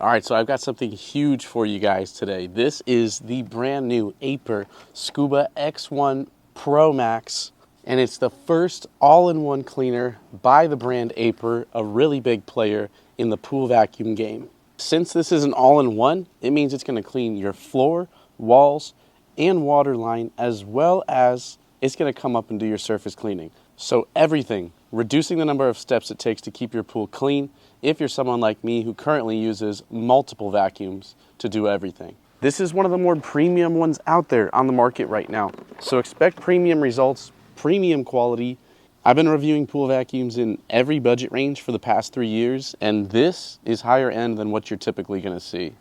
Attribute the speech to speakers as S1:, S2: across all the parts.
S1: All right, so I've got something huge for you guys today. This is the brand new AIPER Scuba X1 Pro Max, and it's the first all-in-one cleaner by the brand AIPER, a really big player in the pool vacuum game. Since this is an all-in-one, it means it's going to clean your floor, walls, and waterline, as well as it's going to come up and do your surface cleaning. So everything, reducing the number of steps it takes to keep your pool clean if you're someone like me who currently uses multiple vacuums to do everything. This is one of the more premium ones out there on the market right now. So expect premium results, premium quality. I've been reviewing pool vacuums in every budget range for the past 3 years, and this is higher end than what you're typically going to see.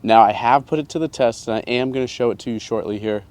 S1: Now I have put it to the test, and I am going to show it to you shortly here.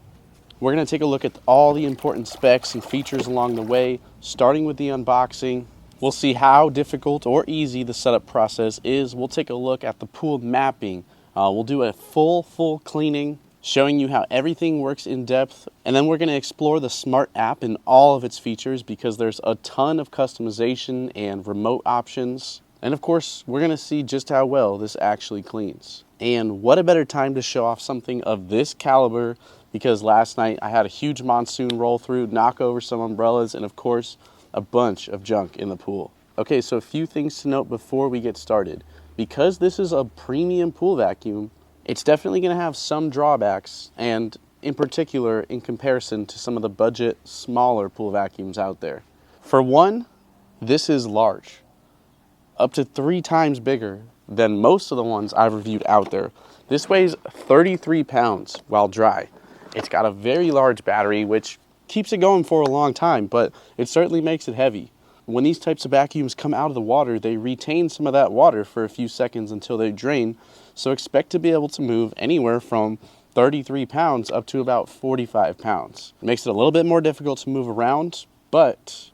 S1: We're going to take a look at all the important specs and features along the way, starting with the unboxing. We'll see how difficult or easy the setup process is. We'll take a look at the pool mapping. We'll do a full cleaning, showing you how everything works in depth. And then we're going to explore the smart app and all of its features because there's a ton of customization and remote options. And of course, we're going to see just how well this actually cleans. And what a better time to show off something of this caliber, because last night I had a huge monsoon roll through, knock over some umbrellas, and of course, a bunch of junk in the pool. Okay, so a few things to note before we get started. Because this is a premium pool vacuum, it's definitely going to have some drawbacks, and in particular in comparison to some of the budget, smaller pool vacuums out there. For one, this is large, up to 3 times bigger than most of the ones I've reviewed out there. This weighs 33 pounds while dry. It's got a very large battery, which keeps it going for a long time, but it certainly makes it heavy. When these types of vacuums come out of the water, they retain some of that water for a few seconds until they drain, so expect to be able to move anywhere from 33 pounds up to about 45 pounds. It makes it a little bit more difficult to move around, but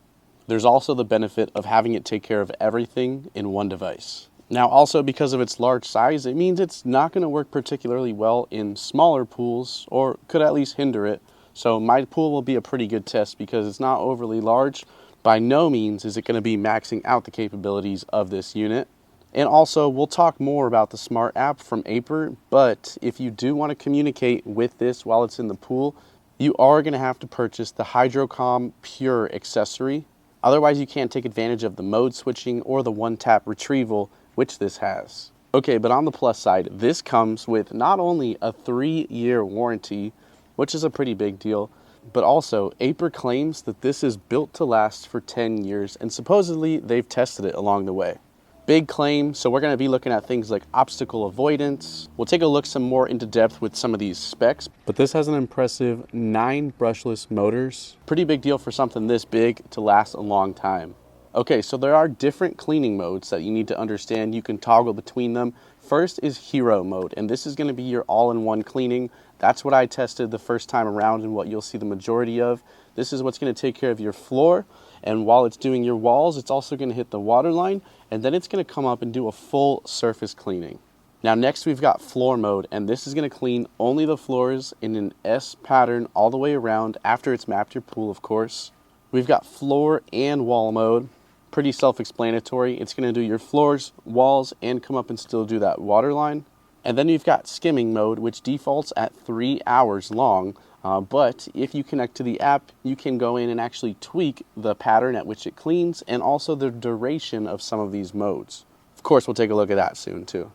S1: there's also the benefit of having it take care of everything in one device. Now, also because of its large size, it means it's not going to work particularly well in smaller pools, or could at least hinder it. So my pool will be a pretty good test because it's not overly large. By no means is it going to be maxing out the capabilities of this unit. And also, we'll talk more about the smart app from AIPER, but if you do want to communicate with this while it's in the pool, you are going to have to purchase the HydroComm Pro accessory. Otherwise, you can't take advantage of the mode switching or the one-tap retrieval, which this has. Okay, but on the plus side, this comes with not only a 3-year warranty, which is a pretty big deal, but also AIPER claims that this is built to last for 10 years, and supposedly they've tested it along the way. Big claim, so we're going to be looking at things like obstacle avoidance. We'll take a look some more into depth with some of these specs, but this has an impressive 9 brushless motors. Pretty big deal for something this big to last a long time. Okay, so there are different cleaning modes that you need to understand. You can toggle between them. First is Hero mode, and this is going to be your all-in-one cleaning. That's what I tested the first time around and what you'll see the majority of. This is what's going to take care of your floor, and while it's doing your walls, it's also going to hit the water line, and then it's going to come up and do a full surface cleaning. Now next we've got floor mode, and this is going to clean only the floors in an S pattern all the way around after it's mapped your pool, of course. We've got floor and wall mode. Pretty self-explanatory. It's going to do your floors, walls, and come up and still do that water line. And then you've got skimming mode, which defaults at 3 hours long. But if you connect to the app, you can go in and actually tweak the pattern at which it cleans and also the duration of some of these modes. Of course, we'll take a look at that soon too.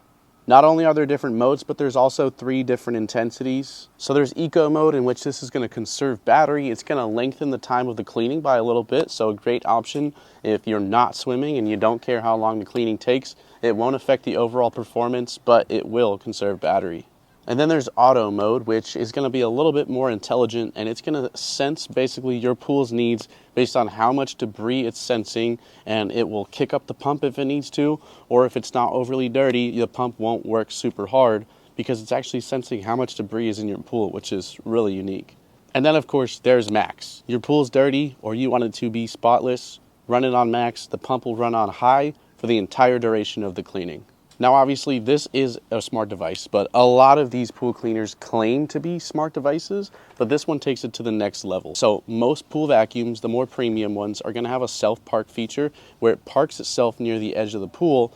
S1: Not only are there different modes, but there's also 3 different intensities. So there's eco mode, in which this is going to conserve battery. It's going to lengthen the time of the cleaning by a little bit, so a great option if you're not swimming and you don't care how long the cleaning takes. It won't affect the overall performance, but it will conserve battery. And then there's auto mode, which is going to be a little bit more intelligent, and it's going to sense basically your pool's needs based on how much debris it's sensing, and it will kick up the pump if it needs to, or if it's not overly dirty, the pump won't work super hard because it's actually sensing how much debris is in your pool, which is really unique. And then of course there's max. Your pool's dirty or you want it to be spotless, run it on max. The pump will run on high for the entire duration of the cleaning. Now obviously this is a smart device, but a lot of these pool cleaners claim to be smart devices, but this one takes it to the next level. So most pool vacuums, the more premium ones, are going to have a self-park feature where it parks itself near the edge of the pool,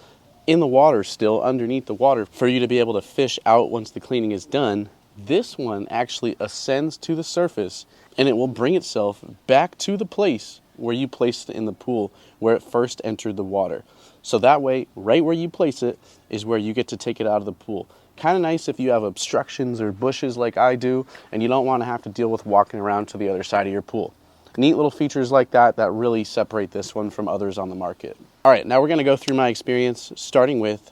S1: in the water still, underneath the water, for you to be able to fish out once the cleaning is done. This one actually ascends to the surface, and it will bring itself back to the place where you placed it in the pool, where it first entered the water. So that way, right where you place it is where you get to take it out of the pool. Kind of nice if you have obstructions or bushes like I do, and you don't want to have to deal with walking around to the other side of your pool. Neat little features like that that really separate this one from others on the market. All right, now we're going to go through my experience, starting with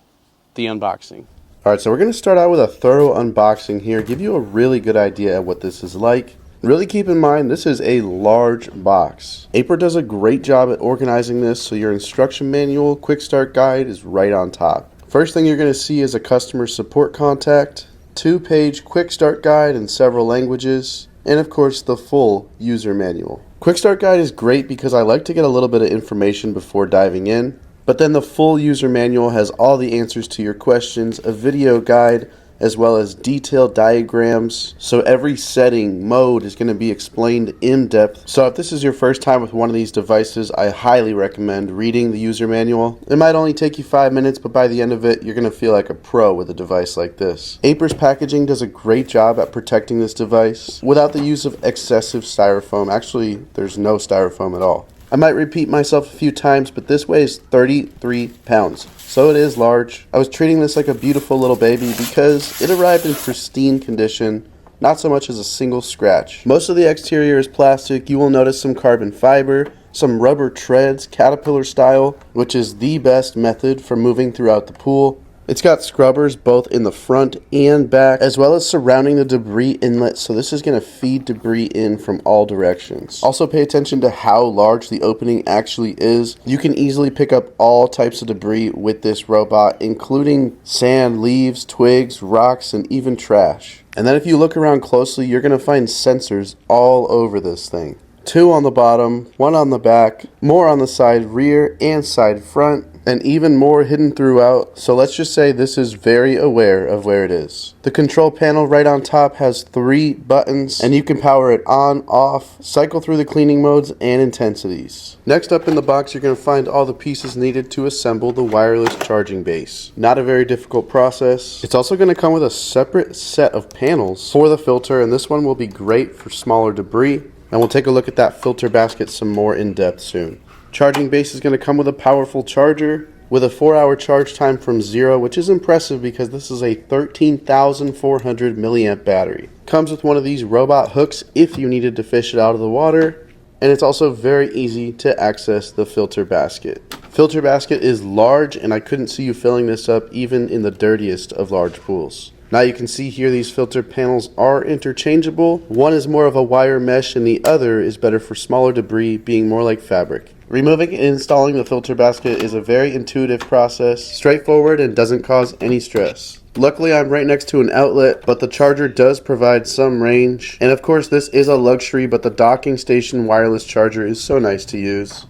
S1: the unboxing. All right, so we're going to start out with a thorough unboxing here, give you a really good idea of what this is like. Really keep in mind, this is a large box. AIPER does a great job at organizing this, so your instruction manual, quick start guide is right on top. First thing you're going to see is a customer support contact, 2-page quick start guide in several languages, and of course the full user manual. Quick start guide is great because I like to get a little bit of information before diving in, but then the full user manual has all the answers to your questions, a video guide, as well as detailed diagrams. So every setting, mode is going to be explained in depth. So if this is your first time with one of these devices, I highly recommend reading the user manual. It might only take you 5 minutes, but by the end of it, you're going to feel like a pro with a device like this. AIPER's packaging does a great job at protecting this device without the use of excessive styrofoam. Actually, there's no styrofoam at all. I might repeat myself a few times, but this weighs 33 pounds. So it is large. I was treating this like a beautiful little baby because it arrived in pristine condition, not so much as a single scratch. Most of the exterior is plastic. You will notice some carbon fiber, some rubber treads, caterpillar style, which is the best method for moving throughout the pool. It's got scrubbers both in the front and back, as well as surrounding the debris inlet, so this is going to feed debris in from all directions. Also pay attention to how large the opening actually is. You can easily pick up all types of debris with this robot, including sand, leaves, twigs, rocks, and even trash. And then if you look around closely, you're going to find sensors all over this thing. 2 on the bottom, 1 on the back, more on the side rear and side front, and even more hidden throughout, so let's just say this is very aware of where it is. The control panel right on top has 3 buttons, and you can power it on, off, cycle through the cleaning modes and intensities. Next up in the box, you're going to find all the pieces needed to assemble the wireless charging base. Not a very difficult process. It's also going to come with a separate set of panels for the filter, and this one will be great for smaller debris, and we'll take a look at that filter basket some more in depth soon. Charging base is going to come with a powerful charger with a 4-hour charge time from 0, which is impressive because this is a 13,400 milliamp battery. Comes with one of these robot hooks if you needed to fish it out of the water, and it's also very easy to access the filter basket. Filter basket is large, and I couldn't see you filling this up even in the dirtiest of large pools. Now you can see here these filter panels are interchangeable. One is more of a wire mesh and the other is better for smaller debris, being more like fabric. Removing and installing the filter basket is a very intuitive process, straightforward, and doesn't cause any stress. Luckily I'm right next to an outlet, but the charger does provide some range. And of course this is a luxury, but the docking station wireless charger is so nice to use.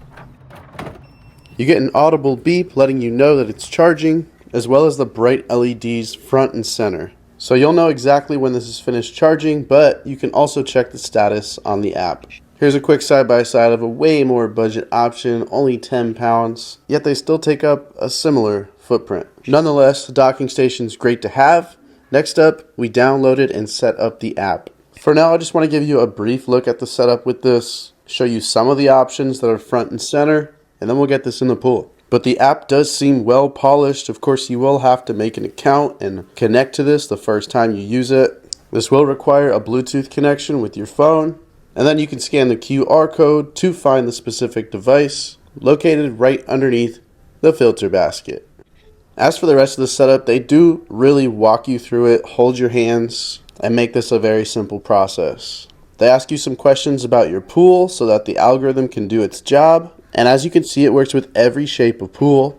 S1: You get an audible beep letting you know that it's charging, as well as the bright LEDs front and center. So you'll know exactly when this is finished charging, but you can also check the status on the app. Here's a quick side-by-side of a way more budget option, only 10 pounds, yet they still take up a similar footprint. Nonetheless, the docking station is great to have. Next up, we downloaded and set up the app. For now, I just want to give you a brief look at the setup with this, show you some of the options that are front and center, and then we'll get this in the pool. But the app does seem well polished. Of course, you will have to make an account and connect to this the first time you use it. This will require a Bluetooth connection with your phone. And then you can scan the QR code to find the specific device located right underneath the filter basket. As for the rest of the setup, they do really walk you through it, hold your hands, and make this a very simple process. They ask you some questions about your pool so that the algorithm can do its job. And as you can see, it works with every shape of pool.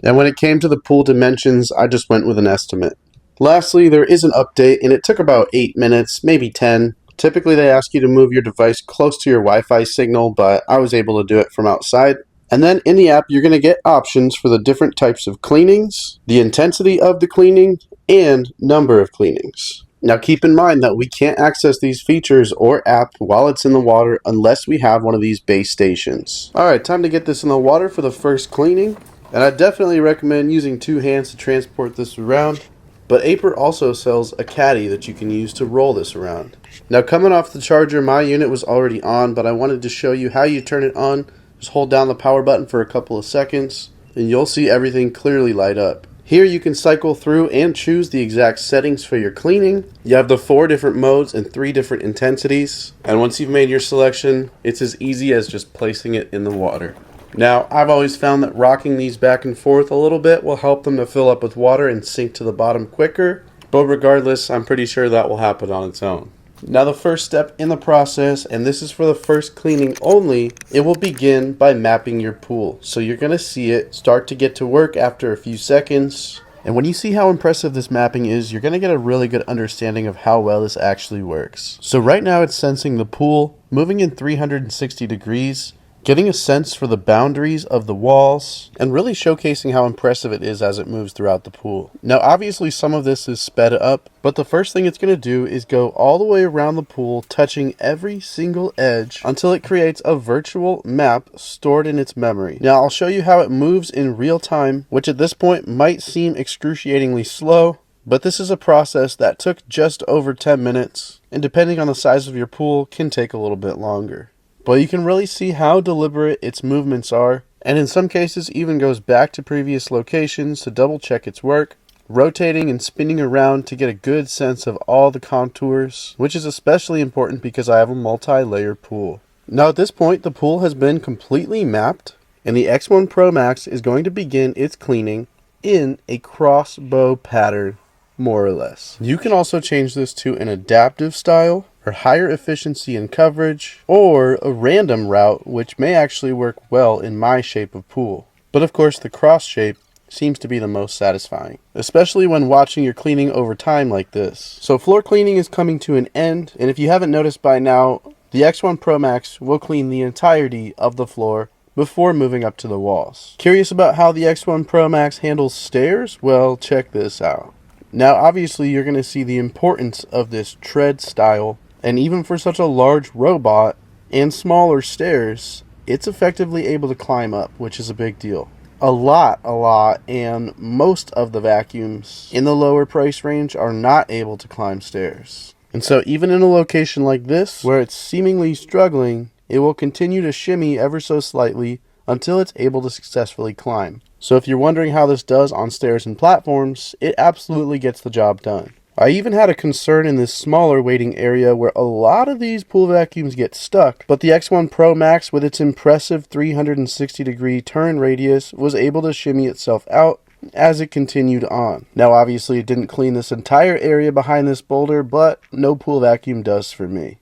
S1: And when it came to the pool dimensions, I just went with an estimate. Lastly, there is an update, and it took about 8 minutes, maybe 10. Typically, they ask you to move your device close to your Wi-Fi signal, but I was able to do it from outside. And then in the app, you're going to get options for the different types of cleanings, the intensity of the cleaning, and number of cleanings. Now keep in mind that we can't access these features or app while it's in the water unless we have one of these base stations. Alright, time to get this in the water for the first cleaning. And I definitely recommend using two hands to transport this around. But AIPER also sells a caddy that you can use to roll this around. Now coming off the charger, my unit was already on, but I wanted to show you how you turn it on. Just hold down the power button for a couple of seconds, and you'll see everything clearly light up. Here you can cycle through and choose the exact settings for your cleaning. You have the 4 different modes and 3 different intensities. And once you've made your selection, it's as easy as just placing it in the water. Now, I've always found that rocking these back and forth a little bit will help them to fill up with water and sink to the bottom quicker. But regardless, I'm pretty sure that will happen on its own. Now the first step in the process, and this is for the first cleaning only, it will begin by mapping your pool. So you're going to see it start to get to work after a few seconds. And when you see how impressive this mapping is, you're going to get a really good understanding of how well this actually works. So right now it's sensing the pool, moving in 360 degrees, getting a sense for the boundaries of the walls, and really showcasing how impressive it is as it moves throughout the pool. Now obviously some of this is sped up, but the first thing it's going to do is go all the way around the pool, touching every single edge until it creates a virtual map stored in its memory. Now I'll show you how it moves in real time, which at this point might seem excruciatingly slow, but this is a process that took just over 10 minutes, and depending on the size of your pool, can take a little bit longer. But you can really see how deliberate its movements are, and in some cases even goes back to previous locations to double check its work, rotating and spinning around to get a good sense of all the contours, which is especially important because I have a multi-layer pool. Now at this point the pool has been completely mapped, and the X1 Pro Max is going to begin its cleaning in a crossbow pattern, more or less. You can also change this to an adaptive style, or higher efficiency and coverage, or a random route, which may actually work well in my shape of pool. But of course the cross shape seems to be the most satisfying, especially when watching your cleaning over time like this. So floor cleaning is coming to an end, and if you haven't noticed by now, the X1 Pro Max will clean the entirety of the floor before moving up to the walls. Curious about how the X1 Pro Max handles stairs? Well, check this out. Now obviously you're going to see the importance of this tread style, and even for such a large robot and smaller stairs, it's effectively able to climb up, which is a big deal. A lot, and most of the vacuums in the lower price range are not able to climb stairs. And so even in a location like this, where it's seemingly struggling, it will continue to shimmy ever so slightly until it's able to successfully climb. So if you're wondering how this does on stairs and platforms, it absolutely gets the job done. I even had a concern in this smaller waiting area where a lot of these pool vacuums get stuck, but the X1 Pro Max with its impressive 360 degree turn radius was able to shimmy itself out as it continued on. Now obviously it didn't clean this entire area behind this boulder, but no pool vacuum does for me.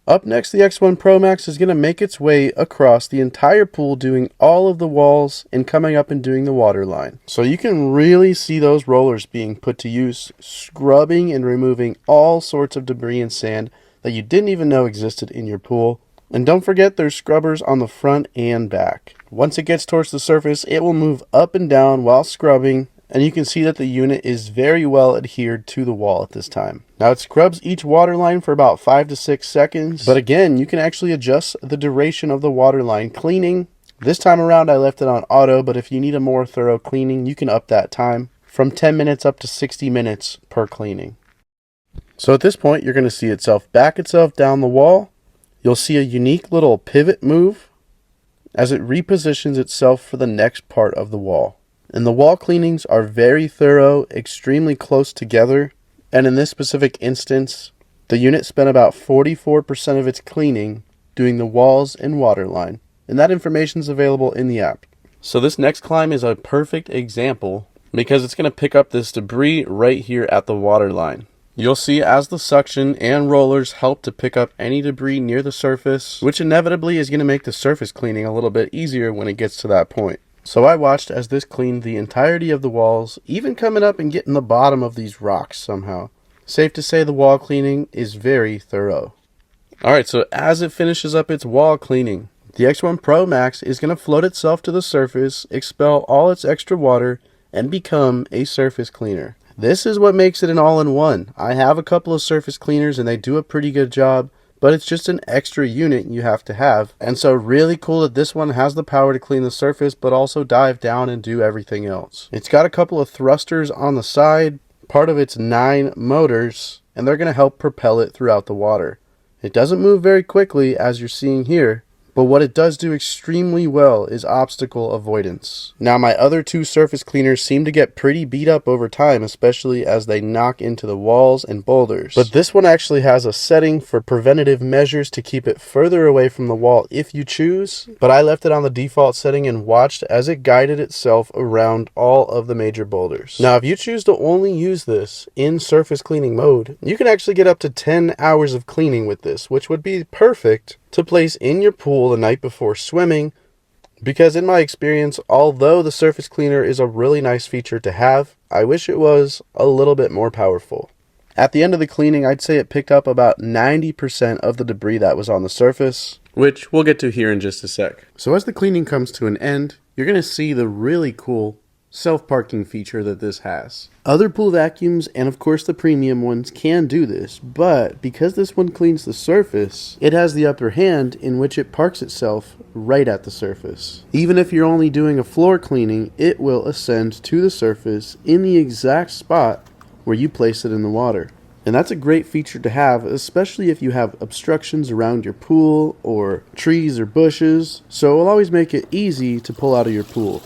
S1: Up next, the X1 Pro Max is going to make its way across the entire pool, doing all of the walls and coming up and doing the waterline. So you can really see those rollers being put to use, scrubbing and removing all sorts of debris and sand that you didn't even know existed in your pool. And don't forget there's scrubbers on the front and back. Once it gets towards the surface, it will move up and down while scrubbing, and you can see that the unit is very well adhered to the wall at this time. Now it scrubs each water line for about 5 to 6 seconds, but again, you can actually adjust the duration of the water line cleaning. This time around I left it on auto, but if you need a more thorough cleaning, you can up that time from 10 minutes up to 60 minutes per cleaning. So at this point, you're going to see itself back itself down the wall. You'll see a unique little pivot move as it repositions itself for the next part of the wall. And the wall cleanings are very thorough, extremely close together, and in this specific instance, the unit spent about 44% of its cleaning doing the walls and waterline, and that information is available in the app. So this next climb is a perfect example because it's going to pick up this debris right here at the waterline. You'll see as the suction and rollers help to pick up any debris near the surface, which inevitably is going to make the surface cleaning a little bit easier when it gets to that point. So I watched as this cleaned the entirety of the walls, even coming up and getting the bottom of these rocks somehow. Safe to say the wall cleaning is very thorough. Alright, so as it finishes up its wall cleaning, the X1 Pro Max is going to float itself to the surface, expel all its extra water, and become a surface cleaner. This is what makes it an all-in-one. I have a couple of surface cleaners and they do a pretty good job, but it's just an extra unit you have to have. And so really cool that this one has the power to clean the surface, but also dive down and do everything else. It's got a couple of thrusters on the side, part of its 9 motors, and they're going to help propel it throughout the water. It doesn't move very quickly, as you're seeing here, but what it does do extremely well is obstacle avoidance. Now, my other 2 surface cleaners seem to get pretty beat up over time, especially as they knock into the walls and boulders. But this one actually has a setting for preventative measures to keep it further away from the wall if you choose, but I left it on the default setting and watched as it guided itself around all of the major boulders. Now, if you choose to only use this in surface cleaning mode, you can actually get up to 10 hours of cleaning with this, which would be perfect to place in your pool the night before swimming, because in my experience, although the surface cleaner is a really nice feature to have, I wish it was a little bit more powerful. At the end of the cleaning, I'd say it picked up about 90% of the debris that was on the surface, which we'll get to here in just a sec. So as the cleaning comes to an end, you're going to see the really cool self-parking feature that this has. Other pool vacuums, and of course the premium ones, can do this, but because this one cleans the surface, it has the upper hand in which it parks itself right at the surface. Even if you're only doing a floor cleaning, it will ascend to the surface in the exact spot where you place it in the water. And that's a great feature to have, especially if you have obstructions around your pool or trees or bushes, so it will always make it easy to pull out of your pool.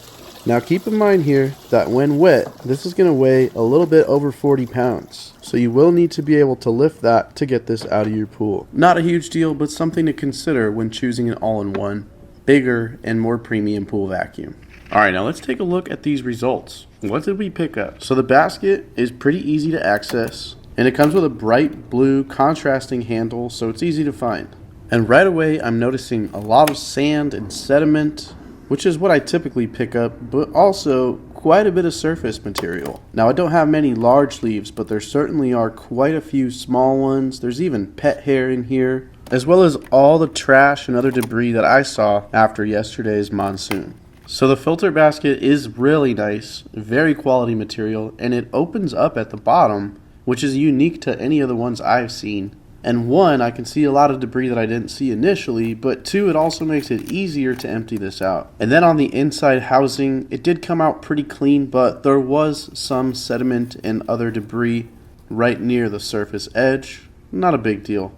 S1: Now keep in mind here that when wet, this is going to weigh a little bit over 40 pounds. So you will need to be able to lift that to get this out of your pool. Not a huge deal, but something to consider when choosing an all-in-one, bigger and more premium pool vacuum. Alright, now let's take a look at these results. What did we pick up? So the basket is pretty easy to access, and it comes with a bright blue contrasting handle, so it's easy to find. And right away I'm noticing a lot of sand and sediment, which is what I typically pick up, but also quite a bit of surface material. Now I don't have many large leaves, but there certainly are quite a few small ones. There's even pet hair in here, as well as all the trash and other debris that I saw after yesterday's monsoon. So the filter basket is really nice, very quality material, and it opens up at the bottom, which is unique to any of the ones I've seen. And 1, I can see a lot of debris that I didn't see initially, but 2, it also makes it easier to empty this out. And then on the inside housing, it did come out pretty clean, but there was some sediment and other debris right near the surface edge. Not a big deal.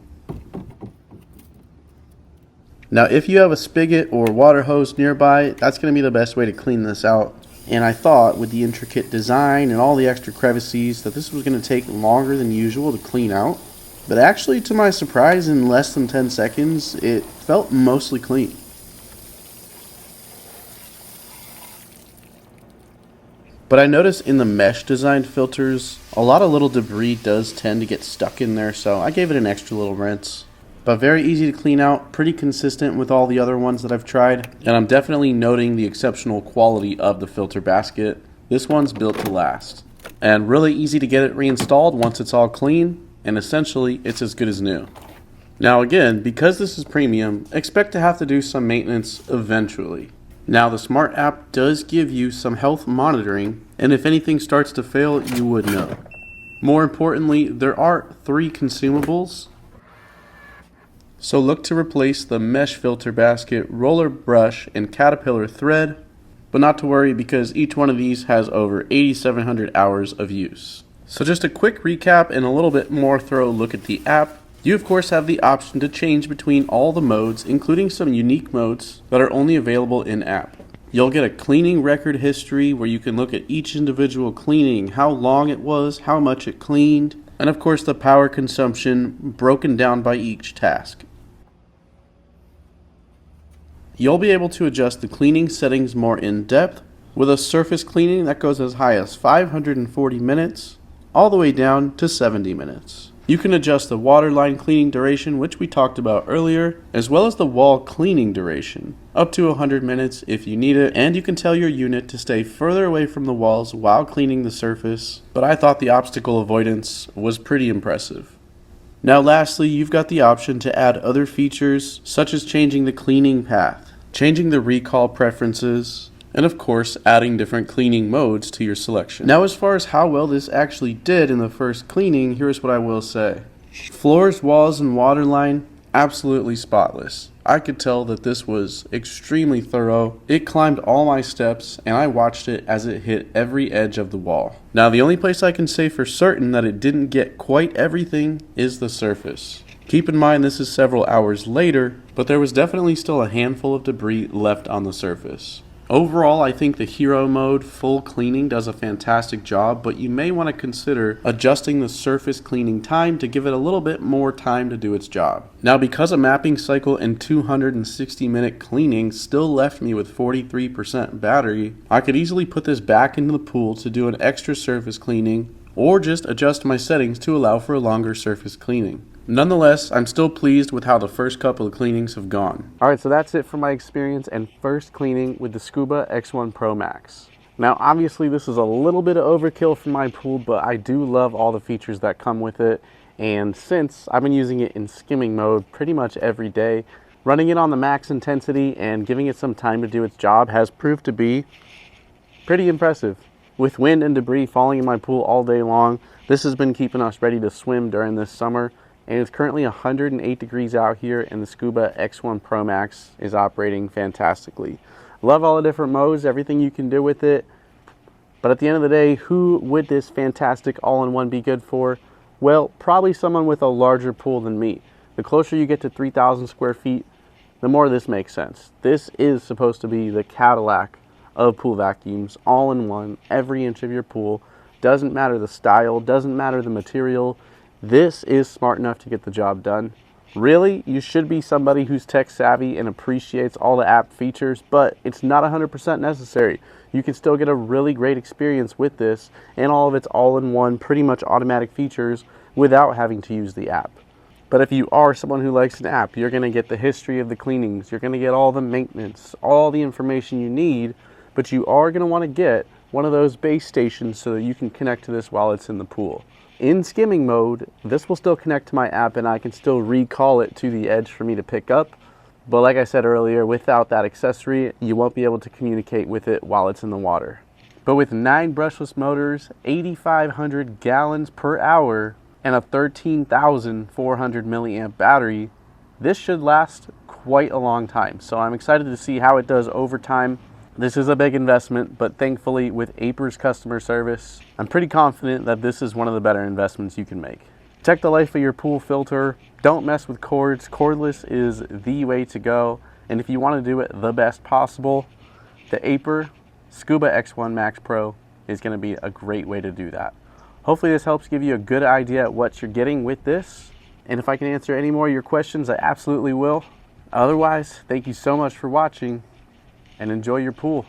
S1: Now if you have a spigot or water hose nearby, that's going to be the best way to clean this out. And I thought with the intricate design and all the extra crevices that this was going to take longer than usual to clean out. But actually, to my surprise, in less than 10 seconds, it felt mostly clean. But I noticed in the mesh designed filters, a lot of little debris does tend to get stuck in there, so I gave it an extra little rinse. But very easy to clean out, pretty consistent with all the other ones that I've tried. And I'm definitely noting the exceptional quality of the filter basket. This one's built to last. And really easy to get it reinstalled once it's all clean. And essentially, it's as good as new. Now again, because this is premium, expect to have to do some maintenance eventually. Now the smart app does give you some health monitoring, and if anything starts to fail, you would know. More importantly, there are 3 consumables. So look to replace the mesh filter basket, roller brush, and caterpillar thread, but not to worry because each one of these has over 8,700 hours of use. So just a quick recap and a little bit more thorough look at the app. You of course have the option to change between all the modes, including some unique modes that are only available in-app. You'll get a cleaning record history where you can look at each individual cleaning, how long it was, how much it cleaned, and of course the power consumption broken down by each task. You'll be able to adjust the cleaning settings more in depth with a surface cleaning that goes as high as 540 minutes all the way down to 70 minutes. You can adjust the waterline cleaning duration, which we talked about earlier, as well as the wall cleaning duration, up to 100 minutes if you need it, and you can tell your unit to stay further away from the walls while cleaning the surface, but I thought the obstacle avoidance was pretty impressive. Now lastly, you've got the option to add other features, such as changing the cleaning path, changing the recall preferences, and of course adding different cleaning modes to your selection. Now as far as how well this actually did in the first cleaning, here's what I will say. Floors, walls, and waterline absolutely spotless. I could tell that this was extremely thorough. It climbed all my steps and I watched it as it hit every edge of the wall. Now the only place I can say for certain that it didn't get quite everything is the surface. Keep in mind this is several hours later, but there was definitely still a handful of debris left on the surface. Overall, I think the Hero Mode full cleaning does a fantastic job, but you may want to consider adjusting the surface cleaning time to give it a little bit more time to do its job. Now, because a mapping cycle and 260-minute cleaning still left me with 43% battery, I could easily put this back into the pool to do an extra surface cleaning, or just adjust my settings to allow for a longer surface cleaning. Nonetheless, I'm still pleased with how the first couple of cleanings have gone. Alright, so that's it for my experience and first cleaning with the Scuba X1 Pro Max. Now obviously this is a little bit of overkill for my pool, but I do love all the features that come with it, and since I've been using it in skimming mode pretty much every day, running it on the max intensity and giving it some time to do its job has proved to be pretty impressive. With wind and debris falling in my pool all day long, this has been keeping us ready to swim during this summer. And it's currently 108 degrees out here, and the Scuba X1 Pro Max is operating fantastically. Love all the different modes, everything you can do with it. But at the end of the day, who would this fantastic all-in-one be good for? Well, probably someone with a larger pool than me. The closer you get to 3,000 square feet, the more this makes sense. This is supposed to be the Cadillac of pool vacuums, all-in-one, every inch of your pool. Doesn't matter the style, doesn't matter the material. This is smart enough to get the job done. Really, you should be somebody who's tech savvy and appreciates all the app features, but it's not 100% necessary. You can still get a really great experience with this and all of its all-in-one, pretty much automatic features without having to use the app. But if you are someone who likes an app, you're going to get the history of the cleanings, you're going to get all the maintenance, all the information you need, but you are going to want to get one of those base stations so that you can connect to this while it's in the pool. In skimming mode, this will still connect to my app and I can still recall it to the edge for me to pick up. But like I said earlier, without that accessory, you won't be able to communicate with it while it's in the water. But with 9 brushless motors, 8,500 gallons per hour, and a 13,400 milliamp battery, this should last quite a long time. So I'm excited to see how it does over time. This is a big investment, but thankfully with AIPER's customer service, I'm pretty confident that this is one of the better investments you can make. Check the life of your pool filter. Don't mess with cords. Cordless is the way to go. And if you want to do it the best possible, the AIPER Scuba X1 Max Pro is going to be a great way to do that. Hopefully this helps give you a good idea at what you're getting with this. And if I can answer any more of your questions, I absolutely will. Otherwise, thank you so much for watching, and enjoy your pool.